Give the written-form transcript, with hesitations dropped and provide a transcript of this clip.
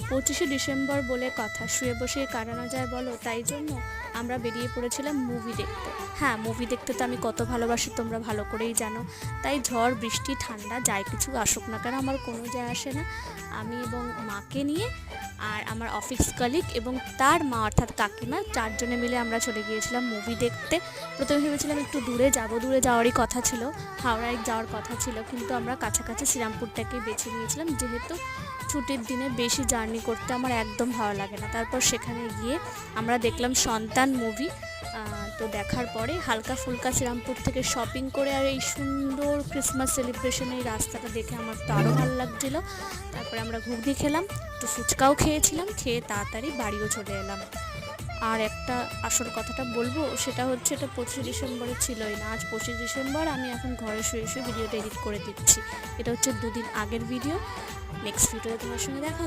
25শে December বলে কথা, শুয়ে বসেই কাটানো যায় বলো, তাই জন্য আমরা বেরিয়ে পড়েছিলাম মুভি দেখতে। হ্যাঁ, মুভি দেখতে তো আমি কত ভালোবাসি তোমরা ভালো করেই জানো। তাই ঝড় বৃষ্টি ঠান্ডা যাই কিছু আসুক না কেন আমার কোনো যায় আসে না। আমি এবং মাকে নিয়ে আর আমার অফিস কলিগ এবং তার মা অর্থাৎ কাকিমা, চারজনে মিলে আমরা চলে গিয়েছিলাম মুভি দেখতে। প্রথমে ভেবেছিলাম একটু দূরে যাব, দূরে যাওয়ারই কথা ছিল, হাওড়ায় যাওয়ার কথা ছিল, কিন্তু আমরা কাছাকাছি শ্রীরামপুরটাকেই বেছে নিয়েছিলাম, যেহেতু ছুটির দিনে বেশি জার্নি করতে আমার একদম ভালো লাগে না। তারপর সেখানে গিয়ে আমরা দেখলাম সন্তান মুভি। তো দেখার পরে হালকা ফুলকা শ্রীরামপুর থেকে শপিং করে আর এই সুন্দর ক্রিসমাস সেলিব্রেশন এই রাস্তাটা দেখে আমার তো আরও ভালো লাগছিলো। তারপরে আমরা ঘুগনি খেলাম, একটু ফুচকাও খেয়েছিলাম, খেয়ে তাড়াতাড়ি বাড়িও চলে এলাম। আর একটা আসল কথাটা বলবো, সেটা হচ্ছে এটা 25শে ডিসেম্বরে ছিলই না, আজ 25শে ডিসেম্বর। আমি এখন ঘরে শুয়ে শুয়ে ভিডিওটা এডিট করে দিচ্ছি। এটা হচ্ছে 2 দিন আগের ভিডিও। নেক্সট ভিডিওতে তোমার সঙ্গে দেখা